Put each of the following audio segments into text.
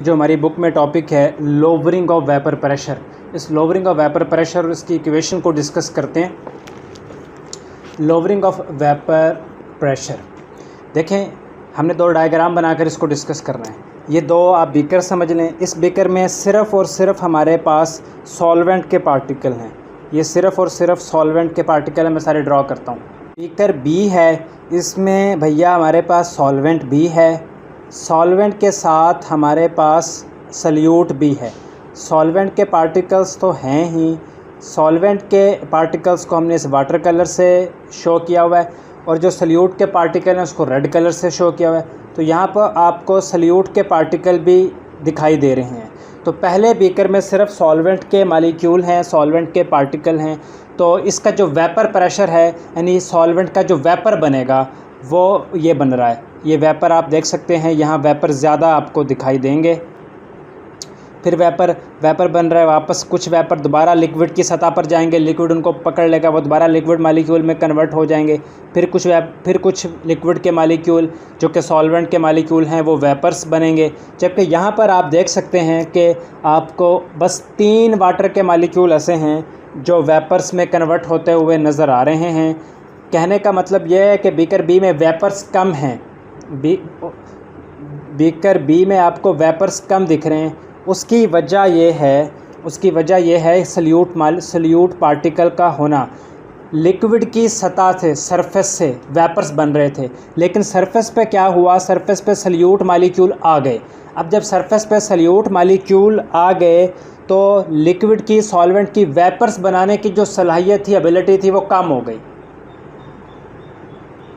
जो हमारी बुक में टॉपिक है लोवरिंग ऑफ वेपर प्रेशर। इस लोवरिंग ऑफ वेपर प्रेशर और इसकी इक्वेशन को डिस्कस करते हैं। लोवरिंग ऑफ वेपर प्रेशर, देखें हमने दो डायग्राम बनाकर इसको डिस्कस करना है। ये दो आप बीकर समझ लें। इस बीकर में सिर्फ़ और सिर्फ हमारे पास सॉल्वेंट के पार्टिकल हैं। ये सिर्फ़ और सिर्फ सॉल्वेंट के पार्टिकल है। मैं सारे ड्रॉ करता हूँ। बीकर बी है, इसमें भैया हमारे पास सॉल्वेंट भी है। सॉल्वेंट के साथ हमारे पास सल्यूट भी है। सॉल्वेंट के पार्टिकल्स तो हैं ही। सॉल्वेंट के पार्टिकल्स को हमने इस वाटर कलर से शो किया हुआ है और जो सल्यूट के पार्टिकल हैं उसको रेड कलर से शो किया हुआ है। तो यहाँ पर आपको सल्यूट के पार्टिकल भी दिखाई दे रहे हैं। तो पहले बीकर में सिर्फ सॉल्वेंट के मालिक्यूल हैं, सॉल्वेंट के पार्टिकल हैं। तो इसका जो वेपर प्रेशर है, यानी सॉल्वेंट का जो वेपर बनेगा वो ये बन रहा है। ये वेपर आप देख सकते हैं, यहाँ वेपर ज़्यादा आपको दिखाई देंगे। फिर वेपर बन रहा है, वापस कुछ वेपर दोबारा लिक्विड की सतह पर जाएंगे, लिक्विड उनको पकड़ लेगा, वो दोबारा लिक्विड मालिक्यूल में कन्वर्ट हो जाएंगे। फिर कुछ लिक्विड के मालिक्यूल जो कि सॉल्वेंट के मालिक्यूल हैं वो वेपर्स बनेंगे। जबकि यहाँ पर आप देख सकते हैं कि आपको बस 3 वाटर के मालिक्यूल ऐसे हैं जो वेपर्स में कन्वर्ट होते हुए नज़र आ रहे हैं। कहने का मतलब यह है कि बीकर बी में वेपर्स कम हैं। बीकर बी में आपको वेपर्स कम दिख रहे हैं। उसकी वजह यह है सल्यूट पार्टिकल का होना। लिक्विड की सतह से, सरफेस से वेपर्स बन रहे थे, लेकिन सरफेस पे क्या हुआ, सरफेस पे सल्यूट मालिक्यूल आ गए। अब जब सरफेस पे सल्यूट मालिक्यूल आ गए तो लिक्विड की, सॉल्वेंट की वेपर्स बनाने की जो सलाहियत थी, एबिलिटी थी, वो कम हो गई।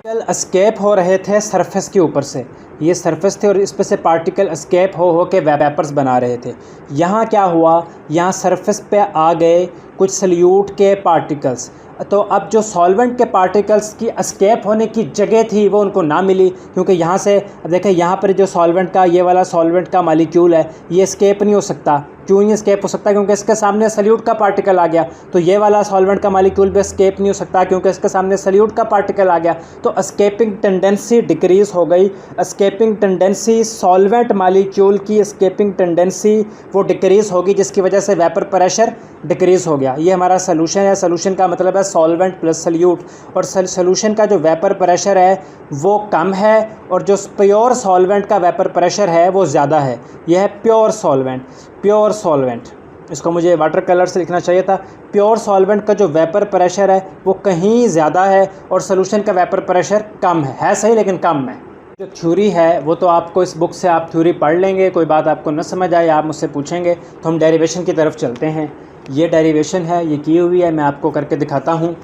पार्टिकल एस्केप हो रहे थे सरफेस के ऊपर से, ये सरफेस थे और इस पे से पार्टिकल एस्केप हो के वेपर्स बना रहे थे। यहाँ क्या हुआ, यहाँ सरफेस पे आ गए कुछ सल्यूट के पार्टिकल्स। तो अब जो सॉल्वेंट के पार्टिकल्स की एस्केप होने की जगह थी वो उनको ना मिली, क्योंकि यहाँ से देखें, यहाँ पर जो सॉल्वेंट का, ये वाला सॉल्वेंट का मालिक्यूल है, ये एस्केप नहीं हो सकता। क्यों नहीं एस्केप हो सकता? क्योंकि इसके सामने सल्यूट का पार्टिकल आ गया। तो ये वाला सॉल्वेंट का मालिक्यूल भी एस्केप नहीं हो सकता क्योंकि इसके सामने सल्यूट का पार्टिकल आ गया। तो एस्केपिंग टेंडेंसी डिक्रीज़ हो गई। एस्केपिंग टेंडेंसी, सॉल्वेंट मालिक्यूल की एस्केपिंग टेंडेंसी वो डिक्रीज़ होगी, जिसकी वजह से वेपर प्रेशर डिक्रीज़ हो गया। ये हमारा सोल्यूशन है। सोल्यूशन का मतलब है सॉल्वेंट प्लस सल्यूट, और सोल्यूशन का जो वेपर प्रेशर है वो कम है और जो प्योर सॉल्वेंट का वेपर प्रेशर है वो ज़्यादा है। यह है प्योर सॉल्वेंट। इसको मुझे वाटर कलर से लिखना चाहिए था। प्योर सॉल्वेंट का जो वेपर प्रेशर है वो कहीं ज़्यादा है और सोल्यूशन का वेपर प्रेशर कम है सही, लेकिन कम है। जो थ्योरी है वो तो आपको इस बुक से आप थ्योरी पढ़ लेंगे। कोई बात आपको न समझ आए आप मुझसे पूछेंगे। तो हम डेरिवेशन की तरफ चलते हैं। ये डेरिवेशन है, ये की हुई है, मैं आपको करके दिखाता हूँ।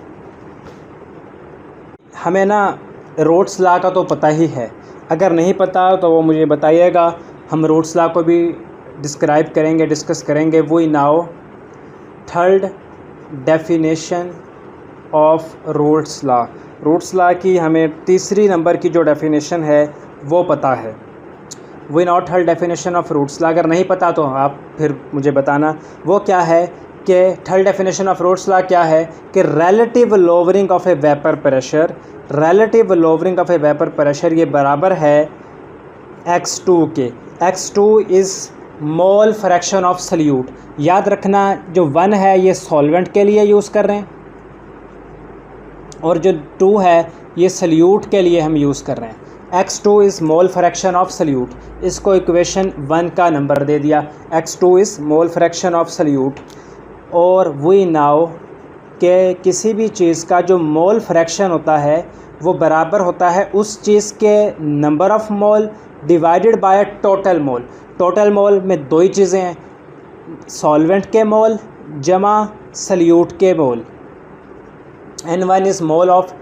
हमें ना रोड्स लॉ का तो पता ही है, अगर नहीं पता तो वो मुझे बताइएगा। हम रोड्स लॉ को भी डिस्क्राइब करेंगे, डिस्कस करेंगे। We now third definition of Raoult's law. Raoult's law की हमें तीसरी नंबर की जो डेफिनेशन है वो पता है। We now third definition of Raoult's law. अगर नहीं पता तो आप फिर मुझे बताना। वो क्या है कि third definition of Raoult's law क्या है कि relative lowering of a vapour pressure, relative lowering of a vapour pressure ये बराबर है x2 के। x2 is mole fraction of solute. याद रखना, जो 1 है ये सॉल्वेंट के लिए यूज़ कर रहे हैं और जो 2 है ये सल्यूट के लिए हम यूज़ कर रहे हैं। x2 is mole fraction of salute. इसको इक्वेशन 1 का नंबर दे दिया। x2 is mole fraction of salute. और वी नाउ के किसी भी चीज़ का जो मोल फ्रैक्शन होता है वो बराबर होता है उस चीज़ के number of mole divided by total mole. Total mole में दो ही चीज़ें हैं, सॉल्वेंट के मोल जमा सल्यूट के मोल। N1 is mole of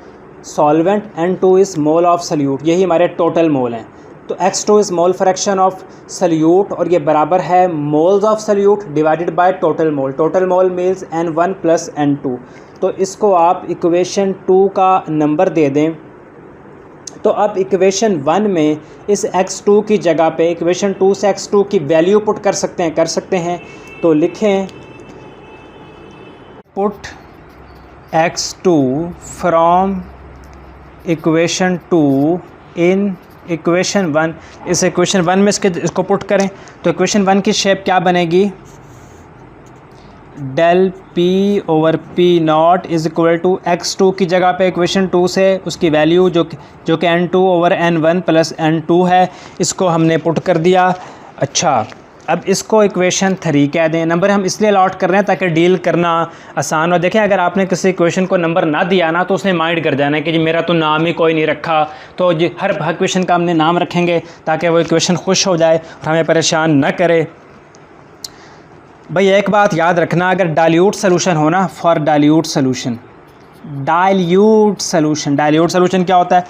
solvent, N2 is mole of solute. यही हमारे टोटल मोल हैं। तो x2 is mole fraction of salute और ये बराबर है moles of solute divided by total mole. Total mole means N1 plus N2। तो इसको आप इक्वेशन 2 का नंबर दे दें। तो अब इक्वेशन 1 में इस x2 की जगह पे इक्वेशन 2 से x2 की वैल्यू पुट कर सकते हैं। तो लिखें put x2 from equation 2 in equation 1, इस इक्वेशन 1 में इसको पुट करें तो इक्वेशन 1 की शेप क्या बनेगी, del P over P naught is equal to x2 की जगह पे इक्वेशन 2 से उसकी वैल्यू जो कि n2 over n1 plus n2 है, इसको हमने पुट कर दिया। अच्छा, अब इसको इक्वेशन 3 कह दें। नंबर हम इसलिए अलॉट कर रहे हैं ताकि डील करना आसान हो। देखें, अगर आपने किसी इक्वेशन को नंबर ना दिया ना तो उसने माइंड कर जाना है कि जी मेरा तो नाम ही कोई नहीं रखा, तो जी हर इक्वेशन का हमने नाम रखेंगे ताकि वो इक्वेशन खुश हो जाए और हमें परेशान न करे। भाई एक बात याद रखना, अगर डाइल्यूट सोल्यूशन हो ना, for dilute solution, dilute solution क्या होता है,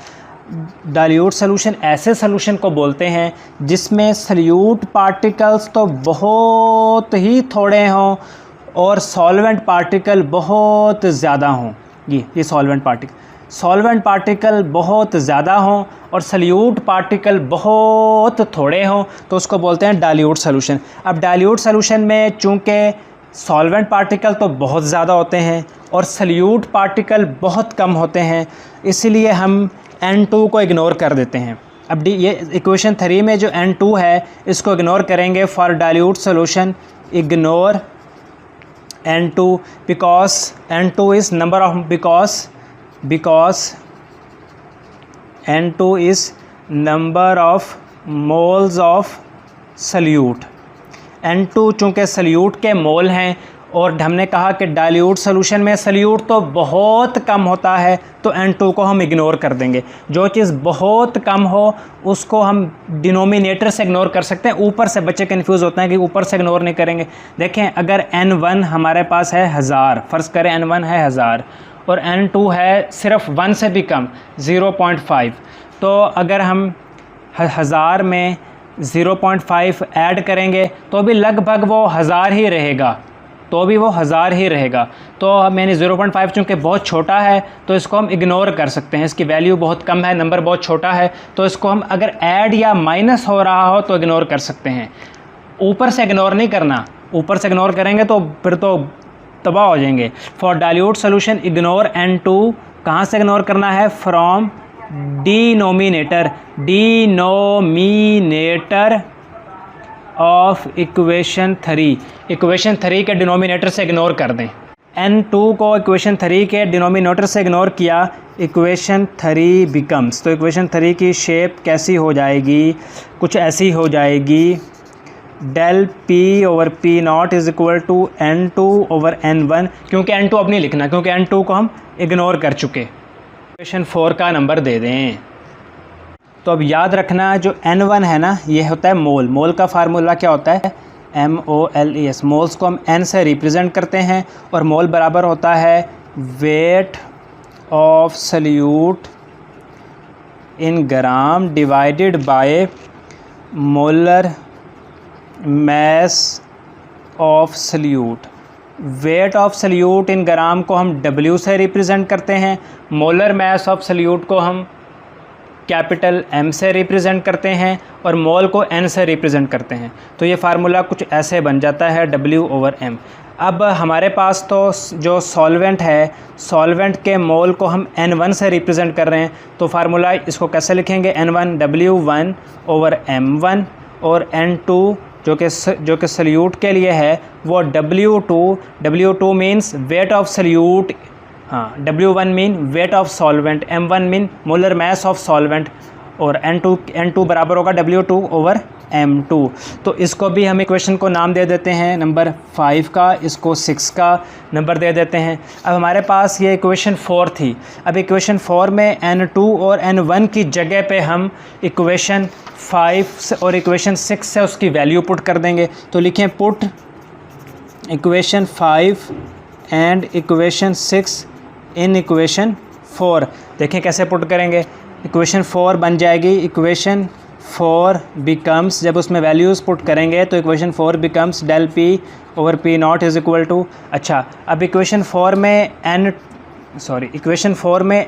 डाइल्यूट सोल्यूशन ऐसे सोल्यूशन को बोलते हैं जिसमें सल्यूट पार्टिकल्स तो बहुत ही थोड़े हों और सॉल्वेंट पार्टिकल बहुत ज़्यादा हों। ये सॉल्वेंट पार्टिकल बहुत ज़्यादा हों और सल्यूट पार्टिकल बहुत थोड़े हों तो उसको बोलते हैं डाइल्यूट सोल्यूशन। अब डाइल्यूट सोल्यूशन में चूँकि सॉल्वेंट पार्टिकल तो बहुत ज़्यादा होते हैं और सल्यूट पार्टिकल बहुत कम होते हैं, इसलिए हम N2 को इग्नोर कर देते हैं। अब ये इक्वेशन 3 में जो N2 है इसको इग्नोर करेंगे। For dilute solution ignore N2 because N2 is number of because N2 is number of moles of solute. N2 चूँकि सल्यूट के मोल हैं और हमने कहा कि डाइल्यूट सोल्यूशन में सल्यूट तो बहुत कम होता है तो N2 को हम इग्नोर कर देंगे। जो चीज़ बहुत कम हो उसको हम डिनोमिनेटर से इग्नोर कर सकते हैं, ऊपर से बच्चे कन्फ्यूज़ होते हैं कि ऊपर से इग्नोर नहीं करेंगे। देखें, अगर N1 हमारे पास है 1000, फ़र्ज़ करें N1 है 1000 और N2 है सिर्फ 1 से भी कम 0.5, तो अगर हम 1000 में 0.5 ऐड करेंगे तो भी लगभग वो 1000 ही रहेगा, तो मैंने 0.5 चूँकि बहुत छोटा है तो इसको हम इग्नोर कर सकते हैं। इसकी वैल्यू बहुत कम है, नंबर बहुत छोटा है, तो इसको हम अगर ऐड या माइनस हो रहा हो तो इग्नोर कर सकते हैं। ऊपर से इग्नोर नहीं करना, ऊपर से इग्नोर करेंगे तो फिर तो तबाह हो जाएंगे। For dilute solution ignore N2, कहाँ से इग्नोर करना है, फ्रॉम डिनोमिनेटर ऑफ इक्वेशन 3 के डिनोमिनेटर से इग्नोर कर दें। N2 को इक्वेशन 3 के डिनोमिनेटर से इग्नोर किया, इक्वेशन 3 बिकम्स, तो इक्वेशन 3 की शेप कैसी हो जाएगी, कुछ ऐसी हो जाएगी, del P over P naught is equal to N2 over N1, क्योंकि N2 अब नहीं लिखना क्योंकि N2 को हम इग्नोर कर चुके। इक्वेशन 4 का नंबर दे दें। तो अब याद रखना, जो N1 है ना, ये होता है मोल का फार्मूला क्या होता है, MOLES। मोल्स को हम N से रिप्रेजेंट करते हैं और मोल बराबर होता है weight of solute in gram divided by molar mass of solute. Weight of solute in gram को हम W से रिप्रेजेंट करते हैं, मोलर मैस ऑफ सल्यूट को हम कैपिटल M से रिप्रेजेंट करते हैं और मोल को N से रिप्रेजेंट करते हैं। तो ये फार्मूला कुछ ऐसे बन जाता है W ओवर M। अब हमारे पास तो जो सॉल्वेंट है, सॉल्वेंट के मोल को हम N1 से रिप्रेजेंट कर रहे हैं, तो फार्मूला इसको कैसे लिखेंगे, N1 W1 ओवर M1 और N2 जो कि सल्यूट के लिए है वो W2 means wait of salute, हाँ, W1 mean weight of solvent, M1 mean molar mass of solvent और N2 बराबर होगा W2 ओवर M2। तो इसको भी हम इक्वेशन को नाम दे देते हैं नंबर 5 का, इसको 6 का नंबर दे देते हैं। अब हमारे पास ये इक्वेशन 4 थी। अब इक्वेशन 4 में N2 और N1 की जगह पे हम इक्वेशन 5 और इक्वेशन 6 से उसकी वैल्यू पुट कर देंगे। तो लिखें put equation 5 and equation 6 in equation 4। देखें कैसे पुट करेंगे, इक्वेशन 4 बन जाएगी, इक्वेशन 4 बिकम्स, जब उसमें वैल्यूज़ पुट करेंगे तो equation 4 becomes del P over P naught is equal to, अच्छा अब इक्वेशन 4 में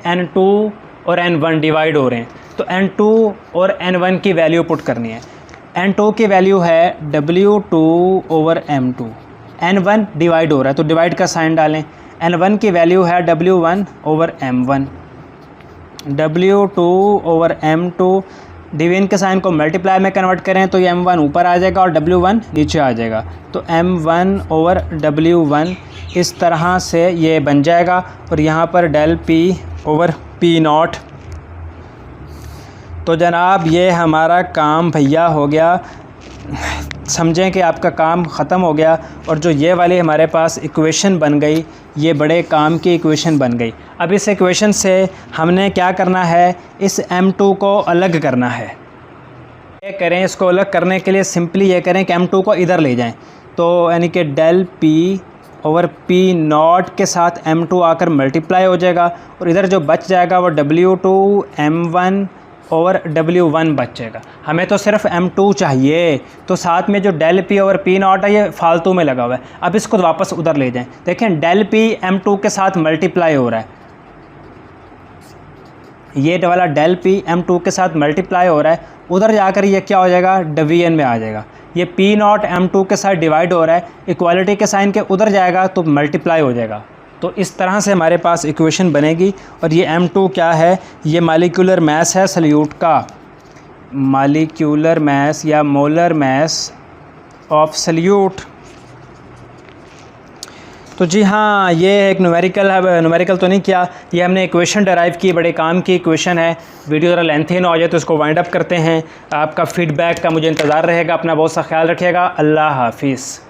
N2 और N1 डिवाइड हो रहे हैं, तो N2 और N1 की वैल्यू पुट करनी है। N2 की वैल्यू है W2 over M2, N1 divide हो रहा है तो डिवाइड का साइन डालें, N1 की वैल्यू है W1 over M1, W2 over M2 division के साइन को मल्टीप्लाई में कन्वर्ट करें तो ये m1 ऊपर आ जाएगा और w1 नीचे आ जाएगा। तो m1 ओवर w1 इस तरह से ये बन जाएगा और यहाँ पर del p over p naught. तो जनाब ये हमारा काम भैया हो गया, समझें कि आपका काम ख़त्म हो गया। और जो ये वाली हमारे पास इक्वेशन बन गई, ये बड़े काम की इक्वेशन बन गई। अब इस इक्वेशन से हमने क्या करना है, इस m2 को अलग करना है। ये करें, इसको अलग करने के लिए सिंपली ये करें कि m2 को इधर ले जाएं। तो यानी कि del p over p naught के साथ m2 आकर मल्टीप्लाई हो जाएगा और इधर जो बच जाएगा वो w2 m1 ओवर w1 बच जाएगा। हमें तो सिर्फ m2 चाहिए, तो साथ में जो del p over p naught है ये फालतू में लगा हुआ है। अब इसको वापस उधर ले जाएं। देखें डेल p m2 के साथ मल्टीप्लाई हो रहा है, ये वाला डेल p m2 के साथ मल्टीप्लाई हो रहा है, उधर जाकर ये क्या हो जाएगा, डिवीजन में आ जाएगा। ये p नॉट m2 के साथ डिवाइड हो रहा है, इक्वालिटी के साइन के उधर जाएगा तो मल्टीप्लाई हो जाएगा। तो इस तरह से हमारे पास इक्वेशन बनेगी। और ये m2 क्या है, ये मॉलिक्यूलर मास है सल्यूट का, मॉलिक्यूलर मास या मोलर मास ऑफ सल्यूट। तो जी हाँ, ये एक न्यूमेरिकल तो नहीं किया, ये हमने इक्वेशन डराइव की, बड़े काम की इक्वेशन है। वीडियो ज़रा लेंथी ना हो जाए तो इसको वाइंड अप करते हैं। आपका फीडबैक का मुझे इंतज़ार रहेगा। अपना बहुत सा ख्याल रखिएगा। अल्लाह हाफिज़।